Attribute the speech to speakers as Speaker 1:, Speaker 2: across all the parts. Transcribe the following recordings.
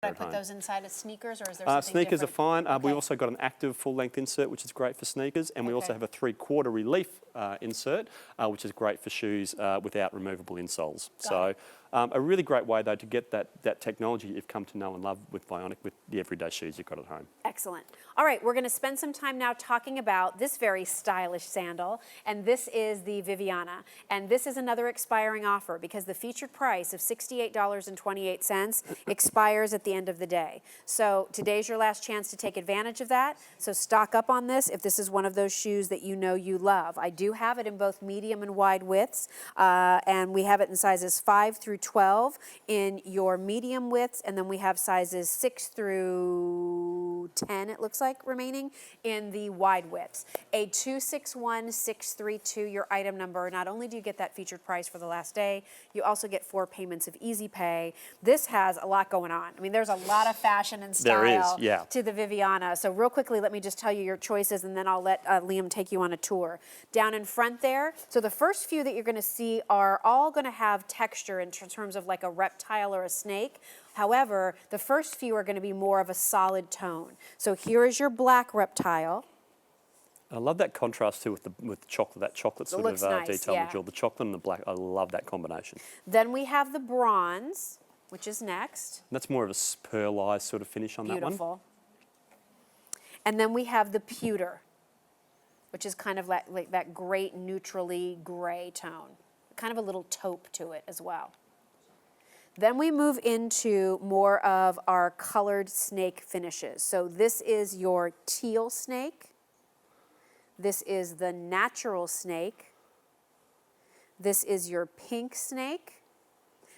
Speaker 1: I put those inside of sneakers, or is there something
Speaker 2: Sneakers
Speaker 1: different?
Speaker 2: are fine.
Speaker 1: Okay.
Speaker 2: We also got an active full-length insert, which is great for sneakers, and we also have a 3/4 relief insert, which is great for shoes without removable insoles. So a really great way, though, to get that technology you've come to know and love with Bionic with the everyday shoes you've got at home.
Speaker 1: Excellent. All right, we're going to spend some time now talking about this very stylish sandal, and this is the Viviana. And this is another expiring offer because the featured price of $68.28 expires at the end of the day. So today's your last chance to take advantage of that. So stock up on this if this is one of those shoes that you know you love. I do have it in both medium and wide widths, and we have it in sizes 5 through 12 in your medium widths, and then we have sizes 6 through 10, it looks like, remaining in the wide widths. A 261632, your item number. Not only do you get that featured price for the last day, you also get 4 payments of easy pay. This has a lot going on. I mean, there's a lot of fashion and style to the Viviana. So real quickly, let me just tell you your choices, and then I'll let Liam take you on a tour. Down in front there, so the first few that you're going to see are all going to have texture in terms of like a reptile or a snake. However, the first few are going to be more of a solid tone. So here is your black reptile.
Speaker 2: I love that contrast too with chocolate, that chocolate sort of
Speaker 1: nice,
Speaker 2: detail with jewel. The chocolate and the black, I love that combination.
Speaker 1: Then we have the bronze, which is next.
Speaker 2: And that's more of a pearlized sort of finish on that one.
Speaker 1: Beautiful. And then we have the pewter, which is kind of like that great neutrally gray tone. Kind of a little taupe to it as well. Then we move into more of our colored snake finishes. So this is your teal snake. This is the natural snake. This is your pink snake.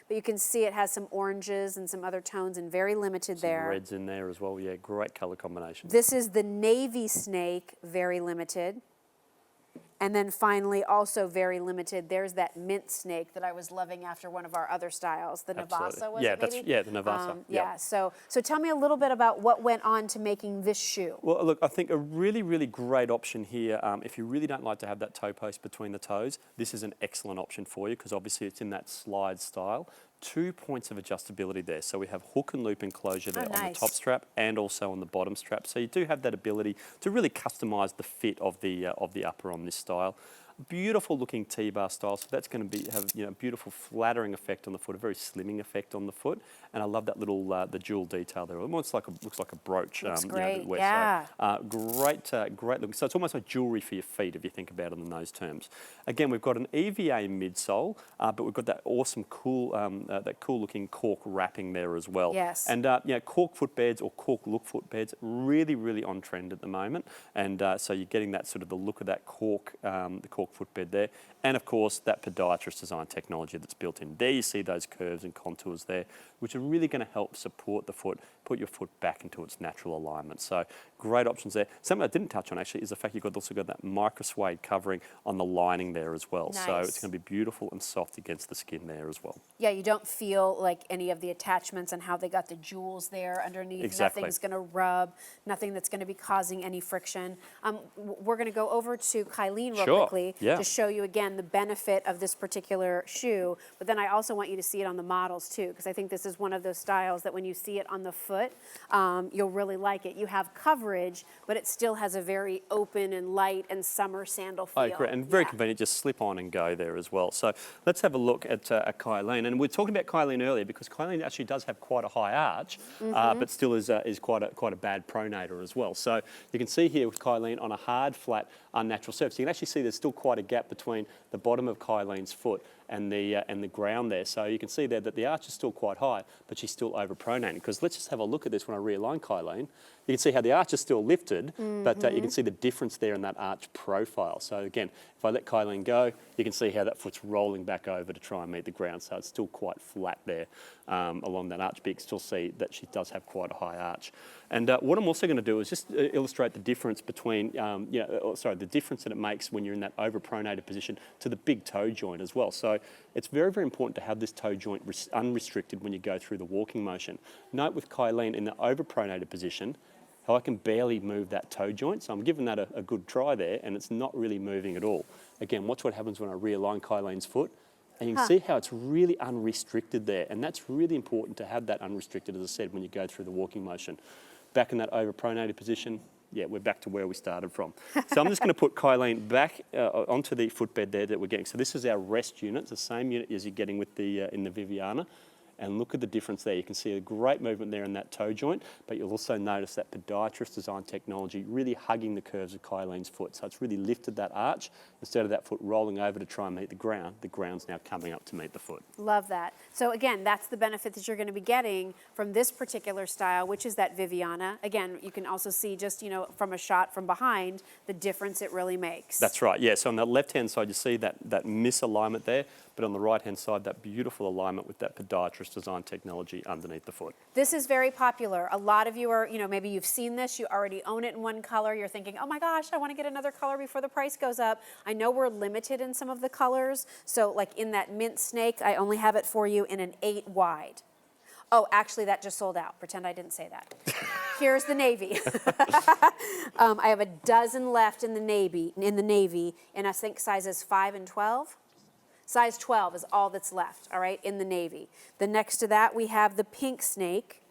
Speaker 1: But you can see it has some oranges and some other tones and very limited there.
Speaker 2: Some reds in there as well, yeah, great color combination.
Speaker 1: This is the navy snake, very limited. And then finally, also very limited, there's that mint snake that I was loving after one of our other styles, the Navasa, was it maybe?
Speaker 2: Yeah, the Navasa.
Speaker 1: Yeah, so tell me a little bit about what went on to making this shoe.
Speaker 2: Well, look, I think a really, really great option here, if you really don't like to have that toe post between the toes, this is an excellent option for you because obviously it's in that slide style. 2 points of adjustability there. So we have hook and loop enclosure there on the top strap and also on the bottom strap. So you do have that ability to really customize the fit of the upper on this style. Beautiful looking T-bar style, so that's going to have a beautiful flattering effect on the foot, a very slimming effect on the foot, and I love that little the jewel detail there. Almost like looks like a brooch.
Speaker 1: Looks great,
Speaker 2: yeah. So, great looking. So it's almost like jewelry for your feet if you think about it in those terms. Again, we've got an EVA midsole, but we've got that awesome cool looking cork wrapping there as well.
Speaker 1: Yes.
Speaker 2: And cork footbeds or cork look footbeds really, really on trend at the moment, and so you're getting that sort of the look of that cork, the cork footbed there, and of course that podiatrist design technology that's built in. There you see those curves and contours there, which are really going to help support the foot, put your foot back into its natural alignment. So great options there. Something I didn't touch on actually is the fact you've also got that micro suede covering on the lining there as well.
Speaker 1: Nice.
Speaker 2: So it's going to be beautiful and soft against the skin there as well.
Speaker 1: Yeah, you don't feel like any of the attachments and how they got the jewels there underneath.
Speaker 2: Exactly.
Speaker 1: Nothing's going to rub, nothing that's going to be causing any friction. We're going to go over to Kylene real quickly to show you again the benefit of this particular shoe, but then I also want you to see it on the models too, because I think this is one of those styles that when you see it on the foot, you'll really like it. You have coverage, but it still has a very open and light and summer sandal feel.
Speaker 2: Oh, great, and very convenient, just slip on and go there as well. So let's have a look at Kylene, and we were talking about Kylene earlier because Kylene actually does have quite a high arch, but still is quite a bad pronator as well. So you can see here with Kylene on a hard, flat, unnatural surface, you can actually see there's still quite a gap between the bottom of Kylene's foot and the ground there. So you can see there that the arch is still quite high, but she's still overpronating. Because let's just have a look at this when I realign Kylene. You can see how the arch is still lifted, but you can see the difference there in that arch profile. So again, if I let Kylene go, you can see how that foot's rolling back over to try and meet the ground. So it's still quite flat there along that arch, but you can still see that she does have quite a high arch. And what I'm also going to do is just illustrate the difference between, the difference that it makes when you're in that overpronated position to the big toe joint as well. So it's very, very important to have this toe joint unrestricted when you go through the walking motion. Note with Kylene in the overpronated position, how I can barely move that toe joint. So I'm giving that a good try there, and it's not really moving at all. Again, watch what happens when I realign Kylene's foot. And you can see how it's really unrestricted there. And that's really important to have that unrestricted, as I said, when you go through the walking motion. Back in that overpronated position, yeah, we're back to where we started from. So I'm just going to put Kylene back onto the footbed there that we're getting. So this is our rest unit. It's the same unit as you're getting with the in the Viviana. And look at the difference there. You can see a great movement there in that toe joint, but you'll also notice that podiatrist design technology really hugging the curves of Kylene's foot. So it's really lifted that arch. Instead of that foot rolling over to try and meet the ground's now coming up to meet the foot.
Speaker 1: Love that. So again, that's the benefit that you're going to be getting from this particular style, which is that Viviana. Again, you can also see just, from a shot from behind, the difference it really makes.
Speaker 2: That's right, yeah. So on the left-hand side, you see that misalignment there, but on the right-hand side, that beautiful alignment with that podiatrist design technology underneath the foot.
Speaker 1: This is very popular. A lot of you are, maybe you've seen this, you already own it in one color. You're thinking, oh my gosh, I want to get another color before the price goes up. I know we're limited in some of the colors. So like in that mint snake, I only have it for you in an 8 wide. Oh, actually that just sold out. Pretend I didn't say that. Here's the navy. I have a dozen left in the navy, and I think sizes 5 and 12. Size 12 is all that's left, all right, in the navy. Then next to that, we have the pink snake,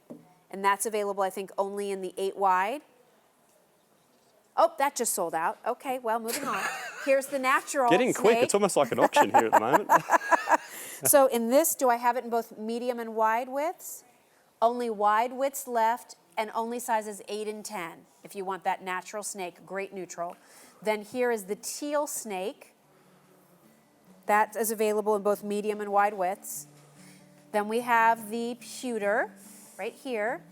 Speaker 1: and that's available, I think, only in the 8 wide. Oh, that just sold out. Okay, well, moving on. Here's the natural
Speaker 2: Getting
Speaker 1: snake.
Speaker 2: quick. It's almost like an auction here at the moment.
Speaker 1: So in this, do I have it in both medium and wide widths? Only wide widths left, and only sizes 8 and 10, if you want that natural snake, great neutral. Then here is the teal snake. That is available in both medium and wide widths. Then we have the pewter right here.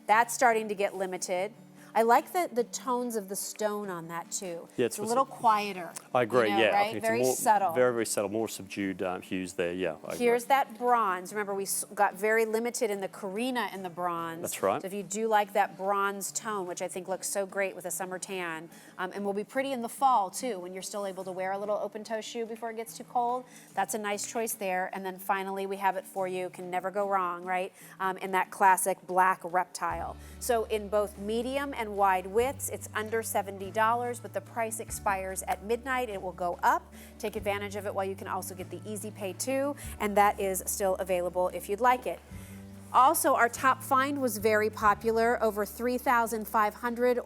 Speaker 1: That's starting to get limited. I like the tones of the stone on that too.
Speaker 2: Yeah,
Speaker 1: it's a little quieter.
Speaker 2: I agree, yeah.
Speaker 1: Right?
Speaker 2: I think it's
Speaker 1: very
Speaker 2: more,
Speaker 1: subtle.
Speaker 2: Very, very subtle, more subdued hues there, yeah.
Speaker 1: Here's that bronze. Remember, we got very limited in the Carina in the bronze.
Speaker 2: That's right.
Speaker 1: So if you do like that bronze tone, which I think looks so great with a summer tan, and will be pretty in the fall too, when you're still able to wear a little open-toe shoe before it gets too cold, that's a nice choice there. And then finally, we have it for you, can never go wrong, right? In that classic black reptile. So in both medium and wide widths, it's under $70, but the price expires at midnight. It will go up. Take advantage of it while you can also get the Easy Pay too, and that is still available if you'd like it. Also, our top find was very popular, over 3,500